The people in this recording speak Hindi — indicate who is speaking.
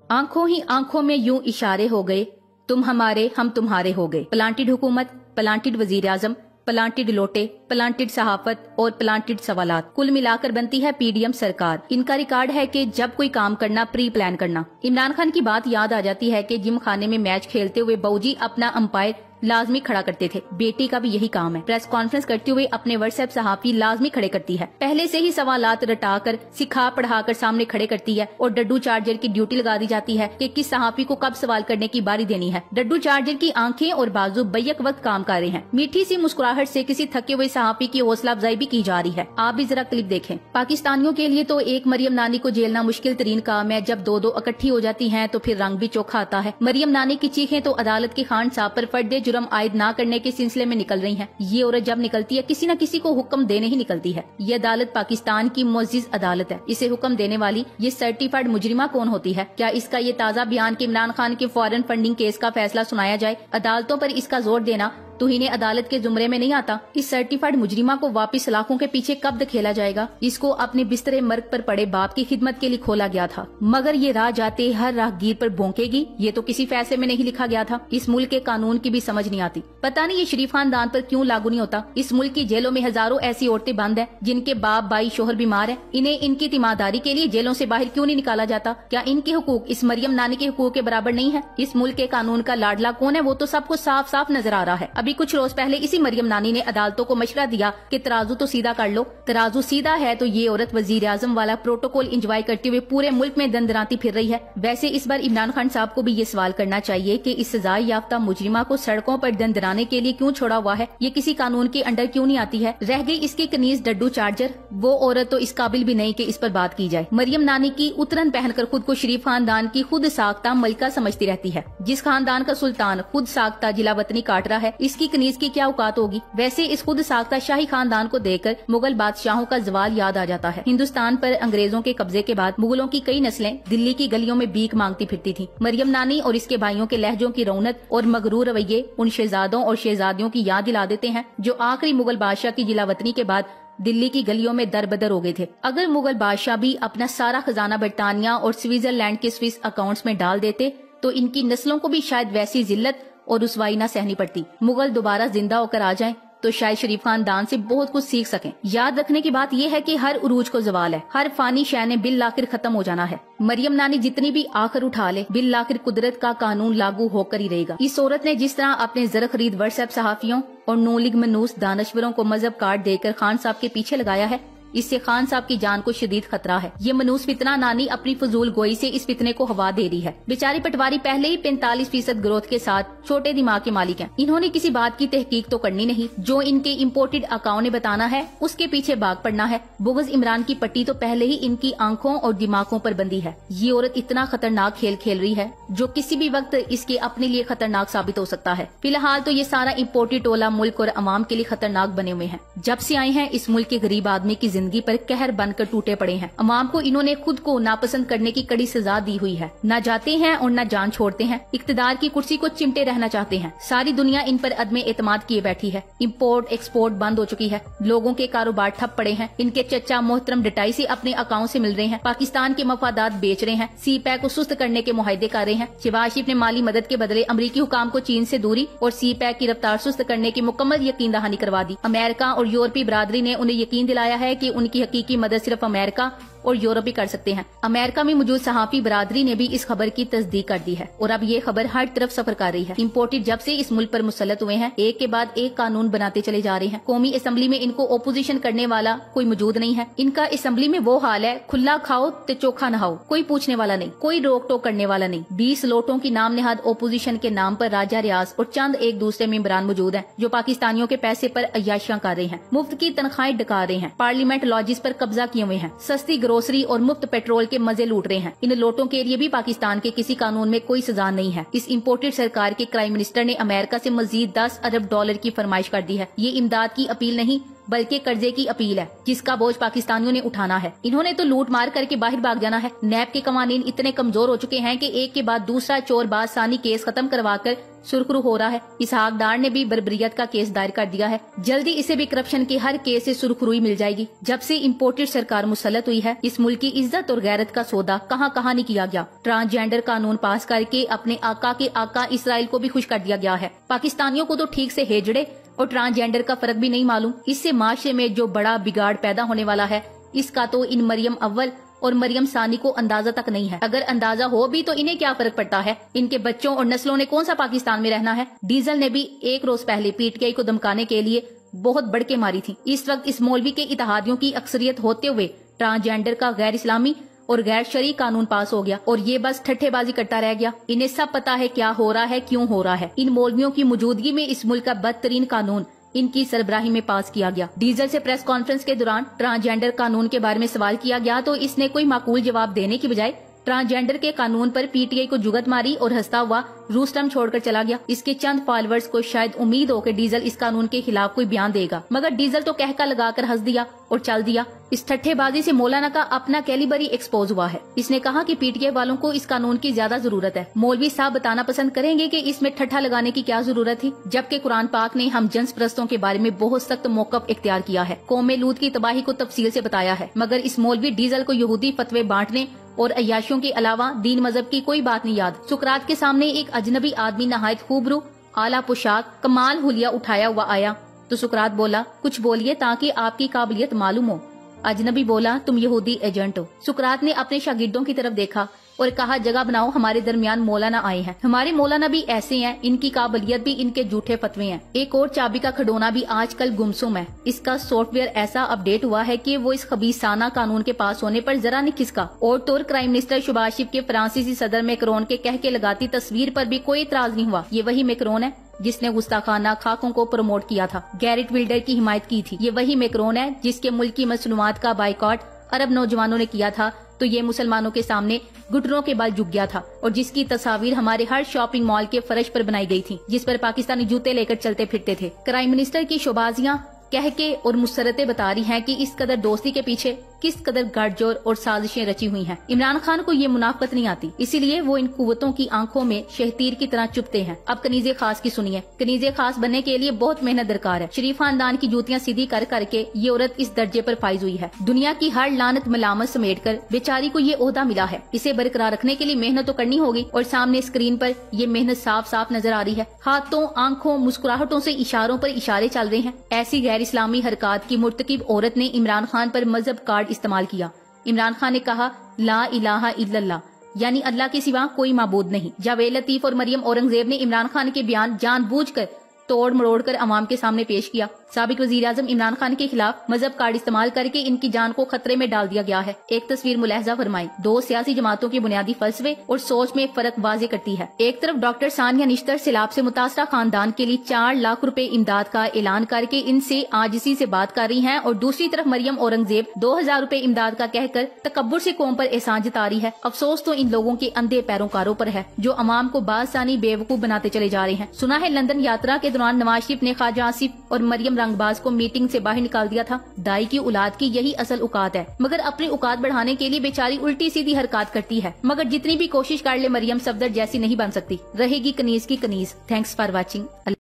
Speaker 1: आंखों ही आंखों में यूं इशारे हो गए, तुम हमारे हम तुम्हारे हो गए। प्लांटेड हुकूमत, प्लांटेड वजीर आजम, प्लांटेड लोटे, प्लांटेड सहाफत और प्लांटेड सवालात, कुल मिलाकर बनती है पीडीएम सरकार। इनका रिकॉर्ड है कि जब कोई काम करना प्री प्लान करना। इमरान खान की बात याद आ जाती है कि जिम खाने में मैच खेलते हुए बाबूजी अपना अंपायर लाजमी खड़ा करते थे। बेटी का भी यही काम है। प्रेस कॉन्फ्रेंस करते हुए अपने व्हाट्सएप सहाफी लाजमी खड़े करती है। पहले से ही सवालात रटाकर सिखा पढ़ाकर सामने खड़े करती है और डड्डू चार्जर की ड्यूटी लगा दी जाती है कि किस सहाफी को कब सवाल करने की बारी देनी है। डड्डू चार्जर की आंखें और बाजू बैक वक्त काम कर रहे हैं। मीठी सी मुस्कुराहट से किसी थके हुए सहाफी की हौसला अफजाई भी की जा रही है। आप भी जरा क्लिप देखें। पाकिस्तानियों के लिए तो एक मरियम नानी को झेलना मुश्किल तरीन काम है। जब दो इकट्ठी हो जाती है तो फिर रंग भी चोखा आता है। मरियम नानी की चीखें तो अदालत के खान साहब पर फर्दे जुर्म आयद न करने के सिलसिले में निकल रही हैं। ये औरत जब निकलती है किसी न किसी को हुक्म देने ही निकलती है। ये अदालत पाकिस्तान की मुअज्जिज अदालत है। इसे हुक्म देने वाली ये सर्टिफाइड मुजरिमा कौन होती है? क्या इसका ये ताज़ा बयान कि इमरान खान के फॉरेन फंडिंग केस का फैसला सुनाया जाए? अदालतों पर इसका जोर देना तो इन्हें अदालत के जुमरे में नहीं आता। इस सर्टिफाइड मुजरिमा को वापिस सलाखों के पीछे कब धकेला जाएगा? इसको अपने बिस्तरे मर्ग पर पड़े बाप की खिदमत के लिए खोला गया था, मगर ये राह जाते हर राहगीर पर भौंकेगी, ये तो किसी फैसले में नहीं लिखा गया था। इस मुल्क के कानून की भी समझ नहीं आती। पता नहीं ये शरीफ खानदान पर क्यों लागू नहीं होता। इस मुल्क की जेलों में हजारों ऐसी औरतें बंद है जिनके बाप भाई शोहर बीमार है। इन्हें इनकी तीमारदारी के लिए जेलों से बाहर क्यों नहीं निकाला जाता? क्या इनके हुकूक इस मरियम नानी के हुकूक के बराबर नहीं है? इस मुल्क के कानून का लाडला कौन है वो तो सबको साफ साफ नजर आ रहा है। अभी कुछ रोज पहले इसी मरियम नानी ने अदालतों को मशवरा दिया कि तराजू तो सीधा कर लो। तराजू सीधा है तो ये औरत वजीर आजम वाला प्रोटोकॉल एंजॉय करते हुए पूरे मुल्क में दंदराती फिर रही है। वैसे इस बार इमरान खान साहब को भी ये सवाल करना चाहिए कि इस सजा याफ्ता मुजरिमा को सड़कों पर दंदराने के लिए क्यों छोड़ा हुआ है? ये किसी कानून के अंडर क्यों नहीं आती है? रह गई इसकी कनीज डड्डू चार्जर, वो औरत तो इस काबिल भी नहीं कि इस पर बात की जाए। मरियम नानी की उतरन पहनकर खुद को शरीफ खानदान की खुद साख्ता मलिका समझती रहती है। जिस खानदान का सुल्तान खुद साख्ता जिला वतनी काट रहा है, इसकी कनीज की क्या औकात होगी? वैसे इस खुद साख्ता शाही खानदान को देखकर मुगल बादशाहों का जवाल याद आ जाता है। हिंदुस्तान पर अंग्रेजों के कब्जे के बाद मुगलों की कई नस्लें दिल्ली की गलियों में भीख मांगती फिरती थीं। मरियम नानी और इसके भाइयों के लहजों की रौनक और मगरूर रवैये उन शहजादों और शहजादियों की याद दिला देते हैं जो आखिरी मुगल बादशाह की जिला वतनी के बाद दिल्ली की गलियों में दरबदर हो गए थे। अगर मुगल बादशाह भी अपना सारा खजाना बरतानिया और स्विट्जरलैंड के स्विस अकाउंट्स में डाल देते तो इनकी नस्लों को भी शायद वैसी जिल्लत और रुसवाई न सहनी पड़ती। मुगल दोबारा जिंदा होकर आ जाएं तो शायद शरीफ खानदान से बहुत कुछ सीख सकें। याद रखने की बात यह है कि हर उरूज को जवाल है। हर फानी शय ने बिल आखिर खत्म हो जाना है। मरियम नानी जितनी भी आखिर उठा ले, बिल आखिर कुदरत का कानून लागू होकर ही रहेगा। इस औरत ने जिस तरह अपने जर खरीद व्हाट्सएप सहाफियों और नून लीग मनूस दानश्वरों को मजहब कार्ड देकर खान साहब के पीछे लगाया है, इससे खान साहब की जान को शदीद खतरा है। ये मनूस फितना नानी अपनी फजूल गोई से इस फितने को हवा दे रही है। बेचारी पटवारी पहले ही 45% ग्रोथ के साथ छोटे दिमाग के मालिक हैं। इन्होंने किसी बात की तहकीक तो करनी नहीं। जो इनके इम्पोर्टेड अकाउंट ने बताना है उसके पीछे भाग पड़ना है। बुग़्ज़ इमरान की पट्टी तो पहले ही इनकी आंखों और दिमागों पर बंदी है। ये औरत इतना खतरनाक खेल खेल रही है जो किसी भी वक्त इसके अपने लिए खतरनाक साबित हो सकता है। फिलहाल तो ये सारा इम्पोर्टेड टोला मुल्क और अवाम के लिए खतरनाक बने हुए हैं। जब से आए हैं इस मुल्क के गरीब आदमी की जिंदगी पर कहर बनकर टूटे पड़े हैं। अवाम को इन्होंने खुद को नापसंद करने की कड़ी सजा दी हुई है। न जाते हैं और न जान छोड़ते हैं। इक्तदार की कुर्सी को चिमटे रहना चाहते हैं। सारी दुनिया इन पर अदमे एतमाद किए बैठी है। इम्पोर्ट एक्सपोर्ट बंद हो चुकी है। लोगों के कारोबार ठप पड़े हैं। इनके चचा मोहतरम डटाई से अपने अकाउंट से मिल रहे हैं। पाकिस्तान के मफादात बेच रहे हैं। CPEC को सुस्त करने के मुआहदे कर रहे हैं। शहबाज शरीफ ने माली मदद के बदले अमरीकी हुकाम को चीन से दूरी और CPEC की रफ्तार सुस्त करने की मुकम्मल यकीन दहानी करवा दी। अमेरिका और यूरोपीय बरादरी ने उन्हें यकीन दिलाया है कि उनकी हकीकी मदद सिर्फ अमेरिका और यूरोप ही कर सकते हैं। अमेरिका में मौजूद सहाफी बरादरी ने भी इस खबर की तस्दीक कर दी है और अब ये खबर हर तरफ सफर कर रही है। इम्पोर्टेड जब से इस मुल्क पर मुसल्लत हुए हैं, एक के बाद एक कानून बनाते चले जा रहे हैं। कौमी असेंबली में इनको ओपोजिशन करने वाला कोई मौजूद नहीं है। इनका असेंबली में वो हाल है, खुला खाओ ते चोखा नहाओ। कोई पूछने वाला नहीं, कोई रोक टोक करने वाला नहीं। 20 लोटों की नाम नेहाद ओपोजिशन के नाम पर राजा रियाज और चंद एक दूसरे मेंबरान मौजूद हैं जो पाकिस्तानियों के पैसे पर अय्याशियां कर रहे हैं, मुफ्त की तनख्वाहें डका रहे हैं, पार्लियामेंट लॉजिस पर कब्जा किए हुए हैं, सस्ती ग्रोसरी और मुफ्त पेट्रोल के मजे लूट रहे हैं। इन लोटों के लिए भी पाकिस्तान के किसी कानून में कोई सजा नहीं है। इस इम्पोर्टेड सरकार के प्राइम मिनिस्टर ने अमेरिका से मजीद $10 अरब की फरमाइश कर दी है। ये इमदाद की अपील नहीं बल्कि कर्जे की अपील है जिसका बोझ पाकिस्तानियों ने उठाना है। इन्होंने तो लूट मार करके बाहर भाग जाना है। नैब के कवानीन इतने कमजोर हो चुके हैं कि एक के बाद दूसरा चोरबाज सानी केस खत्म करवाकर सुरखरू हो रहा है। इसहाक डार ने भी बर्बरियत का केस दायर कर दिया है। जल्दी इसे भी करप्शन के हर केस से सुरखरुई मिल जाएगी। जब से इम्पोर्टेड सरकार मुसल्लत हुई है, इस मुल्क की इज्जत और गैरत का सौदा कहाँ कहाँ नहीं किया गया। ट्रांसजेंडर कानून पास करके अपने आका के आका इसराइल को भी खुश कर दिया गया है। पाकिस्तानियों को तो ठीक से हेजड़े और ट्रांसजेंडर का फर्क भी नहीं मालूम। इससे माशरे में जो बड़ा बिगाड़ पैदा होने वाला है, इसका तो इन मरियम अव्वल और मरियम सानी को अंदाजा तक नहीं है। अगर अंदाजा हो भी तो इन्हें क्या फर्क पड़ता है। इनके बच्चों और नस्लों ने कौन सा पाकिस्तान में रहना है। डीजल ने भी एक रोज पहले पीटीआई को धमकाने के लिए बहुत बढ़के मारी थी। इस वक्त इस मौलवी के इत्तेहादियों की अक्सरियत होते हुए ट्रांसजेंडर का गैर इस्लामी और गैर शरई कानून पास हो गया और ये बस ठट्ठेबाजी करता रह गया। इन्हें सब पता है क्या हो रहा है, क्यों हो रहा है। इन मौलवियों की मौजूदगी में इस मुल्क का बदतरीन कानून इनकी सरबराही में पास किया गया। डीजल से प्रेस कॉन्फ्रेंस के दौरान ट्रांसजेंडर कानून के बारे में सवाल किया गया तो इसने कोई माकूल जवाब देने की बजाय ट्रांसजेंडर के कानून पर पीटीआई को जुगत मारी और हंसता हुआ रूस्टम छोड़कर चला गया। इसके चंद फॉलोअर्स को शायद उम्मीद हो कि डीजल इस कानून के खिलाफ कोई बयान देगा, मगर डीजल तो कहका लगाकर हंस दिया और चल दिया। इस ठट्ठेबाजी से मौलाना का अपना कैलिबर ही एक्सपोज हुआ है। इसने कहा कि पीटीआई वालों को इस कानून की ज्यादा जरूरत है। मौलवी साहब बताना पसंद करेंगे कि इसमें ठट्ठा लगाने की क्या जरूरत थी, जबकि कुरान पाक ने हम जंस परस्तों के बारे में बहुत सख्त मौकफ इख्तियार किया है, कौमे लूत की तबाही को तफसील से बताया है। मगर इस मौलवी डीजल को यहूदी फतवे बांटने और अय्याशियों के अलावा दीन मजहब की कोई बात नहीं याद। सुकरात के सामने एक अजनबी आदमी नहायत खूबरू, आला पोशाक, कमाल हुलिया उठाया हुआ आया तो सुकरात बोला, कुछ बोलिए ताकि आपकी काबिलियत मालूम हो। अजनबी बोला, तुम यहूदी एजेंट हो। सुकरात ने अपने शागिर्दों की तरफ देखा और कहा, जगह बनाओ, हमारे दरमियान मौलाना आए हैं। हमारे मौलाना भी ऐसे हैं, इनकी काबिलियत भी इनके झूठे फतवे हैं। एक और चाबी का खिलौना भी आजकल गुमसुम है। इसका सॉफ्टवेयर ऐसा अपडेट हुआ है कि वो इस खबीसाना कानून के पास होने पर जरा नहीं खिसका। और तो क्राइम मिनिस्टर शहबाज शरीफ के फ्रांसीसी सदर मैक्रोन के कह के लगाती तस्वीर पर भी कोई इतराज नहीं हुआ। ये वही मैक्रोन है जिसने गुस्ताखाना खाकों को प्रमोट किया था, गैरेट विल्डर की हिमायत की थी। ये वही मैक्रोन है जिसके मुल्क की मसनूआत का बाइकॉट अरब नौजवानों ने किया था तो ये मुसलमानों के सामने घुटनों के बल झुक गया था और जिसकी तस्वीर हमारे हर शॉपिंग मॉल के फर्श पर बनाई गई थी, जिस पर पाकिस्तानी जूते लेकर चलते फिरते थे। क्राइम मिनिस्टर की शोबाजियां कह के और मुसरतें बता रही हैं कि इस कदर दोस्ती के पीछे किस कदर गठजोड़ और साजिशें रची हुई हैं। इमरान खान को ये मुनाफकत नहीं आती, इसीलिए वो इन कुव्वतों की आंखों में शहतीर की तरह चुपते हैं। अब कनीजे खास की सुनिए। कनीजे खास बनने के लिए बहुत मेहनत दरकार है। शरीफ खानदान की जूतियां सीधी कर करके ये औरत इस दर्जे पर फाइज हुई है। दुनिया की हर लानत मलामत समेट कर बेचारी को ये ओहदा मिला है। इसे बरकरार रखने के लिए मेहनत तो करनी होगी और सामने स्क्रीन पर ये मेहनत साफ साफ नजर आ रही है। हाथों, आंखों, मुस्कुराहटों से इशारों पर इशारे चल रहे हैं। ऐसी गैर इस्लामी हरकत की मुर्तकिब औरत ने इमरान खान पर मजहब कार्ड इस्तेमाल किया। इमरान खान ने कहा, ला इलाहा इल्लल्लाह, यानी अल्लाह के सिवा कोई माबूद नहीं। जावेद लतीफ और मरियम औरंगजेब ने इमरान खान के बयान जानबूझकर तोड़ मरोड़ कर अवाम के सामने पेश किया। साबिक वजीर आजम इमरान खान के खिलाफ मजहब कार्ड इस्तेमाल करके इनकी जान को खतरे में डाल दिया गया है। एक तस्वीर मुलाहजा फरमाई। दो सियासी जमातों के बुनियादी फलसफे और सोच में फर्क वाजे करती है। एक तरफ डॉक्टर सानिया निश्तर सैलाब से मुतासरा खानदान के लिए 4 लाख रुपए इमदाद का ऐलान करके इनसे आजिज़ी से बात कर रही हैं और दूसरी तरफ मरियम औरंगजेब 2000 रुपए इमदाद का कहकर तकब्बुर से कौम पर एहसान जता रही है। अफसोस तो इन लोगों के अंधे पैरोकारों पर है जो अवाम को बासानी बेवकूफ बनाते चले जा रहे हैं। सुना है लंदन यात्रा के दौरान नवाज शरीफ ने ख्वाजा आसिफ और मरियम रंगबाज को मीटिंग से बाहर निकाल दिया था। दाई की औलाद की यही असल औकात है, मगर अपनी औकात बढ़ाने के लिए बेचारी उल्टी सीधी हरकत करती है। मगर जितनी भी कोशिश कर ले मरियम सफदर जैसी नहीं बन सकती, रहेगी कनीज की कनीज। Thanks for watching.